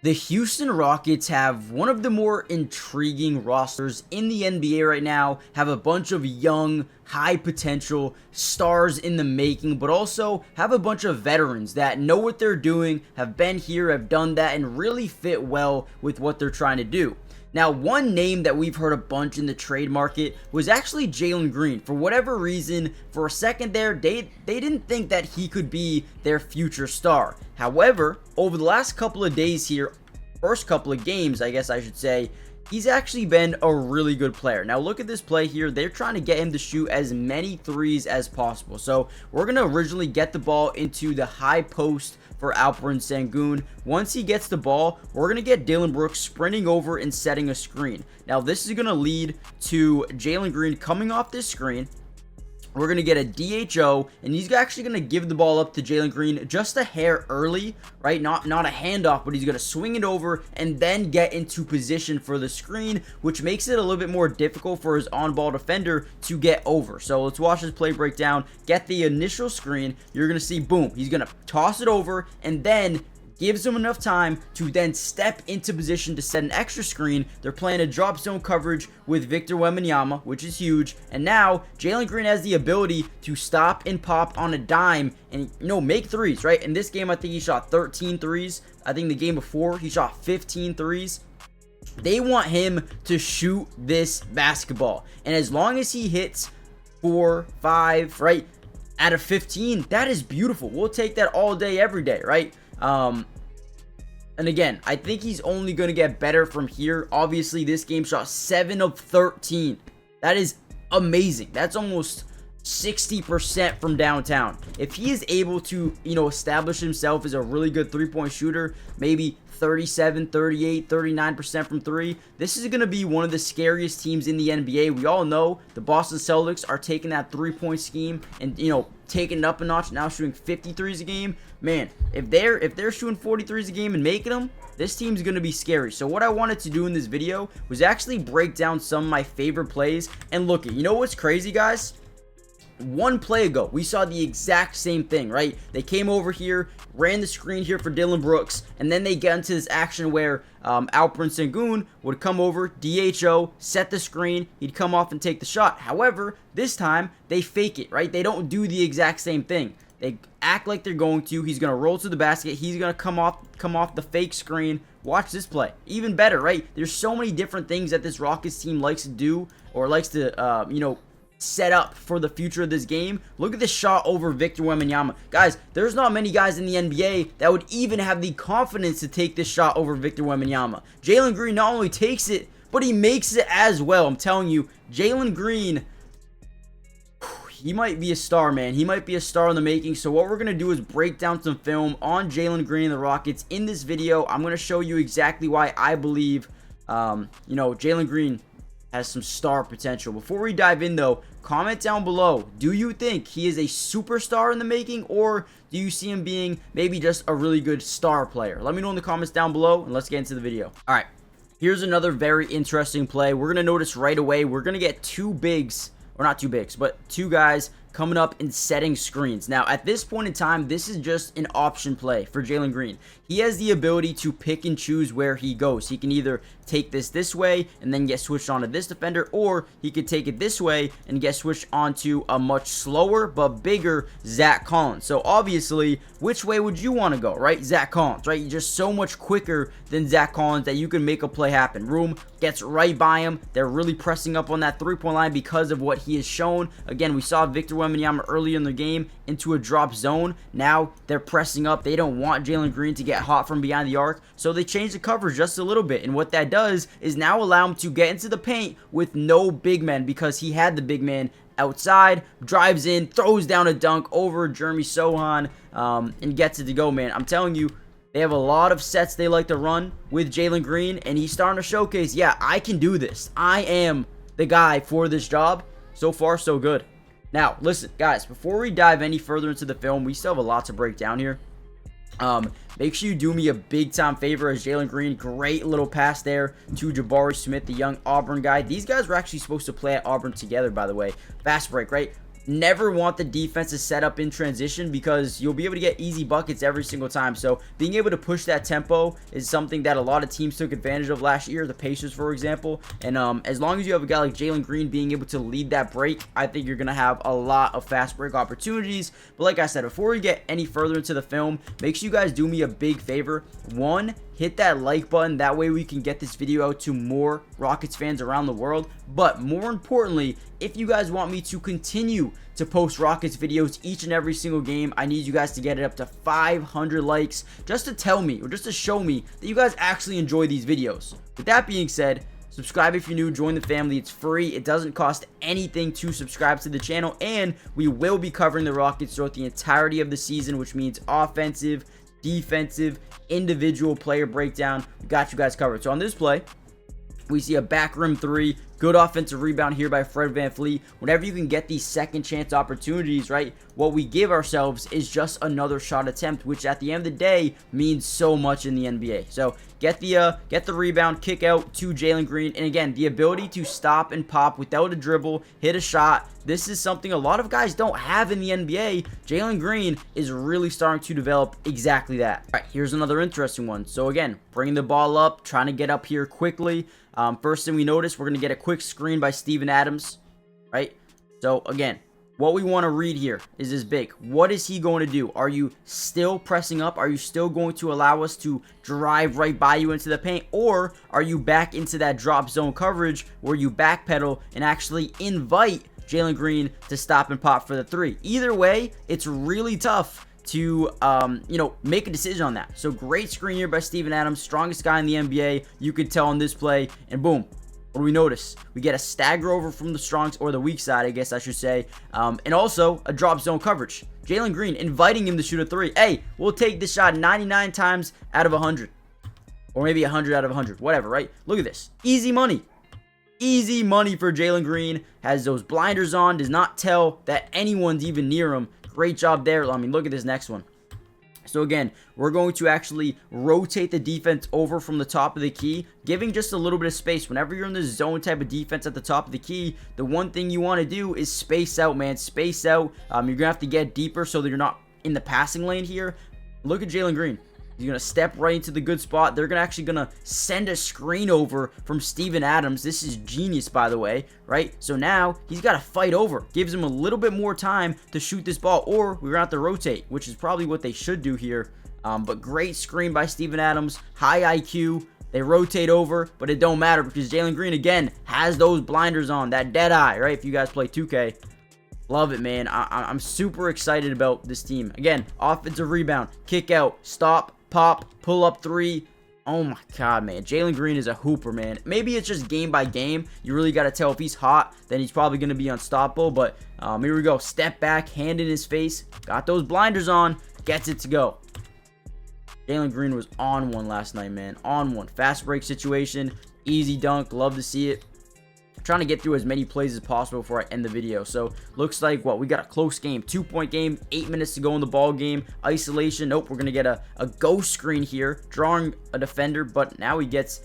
The Houston Rockets have one of the more intriguing rosters in the NBA right now, have a bunch of young, high potential stars in the making, but also have a bunch of veterans that know what they're doing, have been here, have done that, and really fit well with what they're trying to do. Now, one name that we've heard a bunch in the trade market was actually Jaylen Green. For whatever reason, for a second there, they didn't think that he could be their future star. However, over the last couple of days here, first couple of games, I guess I should say, he's actually been a really good player. Now, look at this play here. They're trying to get him to shoot as many threes as possible. So, we're going to originally get the ball into the high post for Alperen Sengun. Once he gets the ball, we're going to get Dillon Brooks sprinting over and setting a screen. Now, this is going to lead to Jaylen Green coming off this screen. We're going to get a DHO, and he's actually going to give the ball up to Jaylen Green just a hair early, right? Not a handoff, but he's going to swing it over and then get into position for the screen, which makes it a little bit more difficult for his on-ball defender to get over. So let's watch this play breakdown. Get the initial screen. You're going to see, boom, he's going to toss it over and then gives him enough time to then step into position to set an extra screen. They're playing a drop zone coverage with Victor Wembanyama, which is huge. And now Jaylen Green has the ability to stop and pop on a dime and, make threes, right? In this game, I think he shot 13 threes. I think the game before, he shot 15 threes. They want him to shoot this basketball. And as long as he hits 4, 5, right, out of 15, that is beautiful. We'll take that all day, every day, right? And again, I think he's only going to get better from here. Obviously, this game shot 7 of 13. That is amazing. That's almost 60% from downtown. If he is able to, establish himself as a really good three-point shooter, maybe 37, 38, 39% from three, this is going to be one of the scariest teams in the NBA. We all know the Boston Celtics are taking that three-point scheme and, taking it up a notch, now shooting 53s a game. Man, if they're shooting 43s a game and making them, this team's going to be scary. So what I wanted to do in this video was actually break down some of my favorite plays. And look, what's crazy, guys? One play ago, we saw the exact same thing, right? They came over here, ran the screen here for Dillon Brooks, and then they get into this action where Alperen Sengun would come over, DHO, set the screen, he'd come off and take the shot. However, this time, they fake it, right? They don't do the exact same thing. They act like they're going to. He's going to roll to the basket. He's going to come off the fake screen. Watch this play. Even better, right? There's so many different things that this Rockets team likes to do or likes to, set up for the future of this game. Look at this shot over Victor Wembanyama. Guys, there's not many guys in the NBA that would even have the confidence to take this shot over Victor Wembanyama. Jaylen Green not only takes it, but he makes it as well. I'm telling you, Jaylen Green, he might be a star, man. He might be a star in the making. So what we're going to do is break down some film on Jaylen Green and the Rockets. In this video, I'm going to show you exactly why I believe, Jaylen Green has some star potential. Before we dive in, though, comment down below. Do you think he is a superstar in the making, or do you see him being maybe just a really good star player? Let me know in the comments down below, and let's get into the video. All right, here's another very interesting play. We're going to notice right away, we're going to get two bigs, or not two bigs, but two guys coming up and setting screens. Now, at this point in time, this is just an option play for Jaylen Green. He has the ability to pick and choose where he goes. He can either take this way and then get switched onto this defender, or he could take it this way and get switched onto a much slower but bigger Zach Collins. So obviously, which way would you want to go, right? Zach Collins, right? You're just so much quicker than Zach Collins that you can make a play happen. Room gets right by him. They're really pressing up on that three-point line because of what he has shown. Again, we saw Victor Wembanyama early in the game into a drop zone. Now they're pressing up. They don't want Jaylen Green to get hot from behind the arc, so they change the coverage just a little bit. And what that does is now allow him to get into the paint with no big man, because he had the big man outside, drives in, throws down a dunk over Jeremy Sohan, and gets it to go, man. I'm telling you, they have a lot of sets they like to run with Jaylen Green, and he's starting to showcase, yeah, I can do this. I am the guy for this job. So far, so good. Now, listen, guys, before we dive any further into the film, we still have a lot to break down here. Make sure you do me a big time favor as Jaylen Green, great little pass there to Jabari Smith, the young Auburn guy. These guys were actually supposed to play at Auburn together, by the way. Fast break, right? never want the defense to set up in transition because you'll be able to get easy buckets every single time. So being able to push that tempo is something that a lot of teams took advantage of last year, the Pacers for example. And as long as you have a guy like Jaylen Green being able to lead that break, I think you're gonna have a lot of fast break opportunities. But like I said, before we get any further into the film, make sure you guys do me a big favor. One, hit that like button. That way we can get this video out to more Rockets fans around the world. But more importantly, if you guys want me to continue to post Rockets videos each and every single game, I need you guys to get it up to 500 likes just to tell me, or just to show me that you guys actually enjoy these videos. With that being said, subscribe if you're new, join the family. It's free. It doesn't cost anything to subscribe to the channel, and we will be covering the Rockets throughout the entirety of the season, which means offensive, defensive, individual player breakdown. We got you guys covered. So on this play, we see a back rim three. Good offensive rebound here by Fred VanVleet. Whenever you can get these second chance opportunities, right, what we give ourselves is just another shot attempt, which at the end of the day means so much in the NBA. So get the rebound, kick out to Jaylen Green. And again, the ability to stop and pop without a dribble, hit a shot. This is something a lot of guys don't have in the NBA. Jaylen Green is really starting to develop exactly that. All right, here's another interesting one. So again, bringing the ball up, trying to get up here quickly. First thing we notice, we're going to get a quick screen by Steven Adams, right? So again, what we want to read here is this big. What is he going to do? Are you still pressing up? Are you still going to allow us to drive right by you into the paint? Or are you back into that drop zone coverage where you backpedal and actually invite Jaylen Green to stop and pop for the three? Either way, it's really tough to make a decision on that. So great screen here by Steven Adams, strongest guy in the NBA. You could tell on this play, and boom, what do we notice? We get a stagger over from the strong, or the weak side, I guess I should say, and also a drop zone coverage. Jaylen Green inviting him to shoot a three. Hey, we'll take this shot 99 times out of 100, or maybe 100 out of 100, whatever, right? Look at this, easy money. Easy money for Jaylen Green. Has those blinders on, does not tell that anyone's even near him. Great job there. I mean, look at this next one. So again, we're going to actually rotate the defense over from the top of the key, giving just a little bit of space. Whenever you're in the zone type of defense at the top of the key, the one thing you want to do is space out, man. Space out. You're going to have to get deeper so that you're not in the passing lane here. Look at Jaylen Green. He's going to step right into the good spot. They're actually going to send a screen over from Steven Adams. This is genius, by the way, right? So now he's got to fight over. Gives him a little bit more time to shoot this ball, or we're going to have to rotate, which is probably what they should do here. But great screen by Steven Adams. High IQ. They rotate over, but it don't matter because Jaylen Green, again, has those blinders on. That dead eye, right? If you guys play 2K. Love it, man. I'm super excited about this team. Again, offensive rebound, kick out, stop, pop, pull up three. Oh my god, man. Jaylen Green is a hooper, man. Maybe it's just game by game. You really got to tell if he's hot, then he's probably going to be unstoppable. But here we go. Step back, hand in his face. Got those blinders on. Gets it to go. Jaylen Green was on one last night, man. On one. Fast break situation. Easy dunk. Love to see it. Trying to get through as many plays as possible before I end the video. So looks like we got a close game, 2-point game, 8 minutes to go in the ball game. Isolation, nope, we're gonna get a ghost screen here, drawing a defender, but now he gets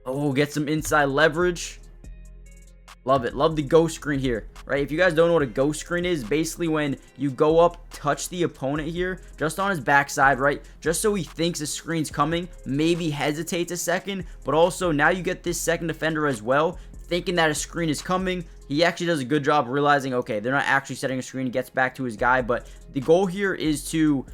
some inside leverage. Love it. Love the ghost screen here, right? If you guys don't know what a ghost screen is, basically when you go up, touch the opponent here, just on his backside, right? Just so he thinks a screen's coming, maybe hesitates a second, but also now you get this second defender as well, thinking that a screen is coming. He actually does a good job realizing, okay, they're not actually setting a screen. He gets back to his guy, but the goal here is to,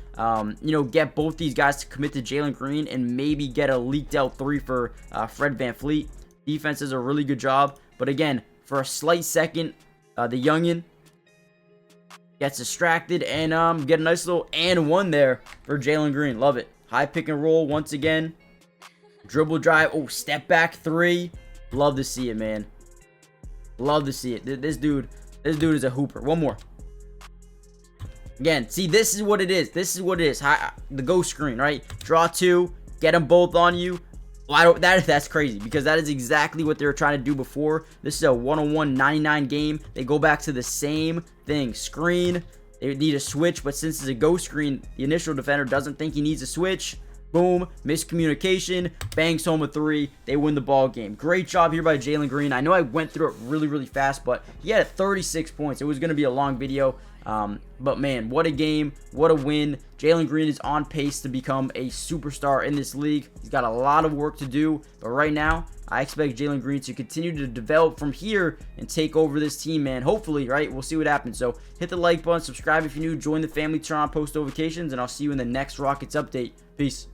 get both these guys to commit to Jaylen Green and maybe get a leaked out three for Fred VanVleet. Defense does a really good job, but again, for a slight second, the youngin gets distracted and get a nice little and one there for Jaylen Green. Love it. High pick and roll once again. Dribble drive. Oh, step back three. Love to see it, man. Love to see it. This dude is a hooper. One more. Again, see, this is what it is. This is what it is. The ghost screen, right? Draw two, get them both on you. That's crazy because that is exactly what they were trying to do before. This is a 1-on-1 99 game. They go back to the same thing. Screen. They need a switch, but since it's a ghost screen, the initial defender doesn't think he needs a switch. Boom, miscommunication, bangs home a 3. They win the ball game. Great job here by Jaylen Green. I know I went through it really fast, but he had 36 points. It was going to be a long video. But man, what a game, what a win. Jaylen Green is on pace to become a superstar in this league. He's got a lot of work to do, but right now, I expect Jaylen Green to continue to develop from here and take over this team, man. Hopefully, right? We'll see what happens. So hit the like button, subscribe if you're new, join the family, turn on post notifications, and I'll see you in the next Rockets update. Peace.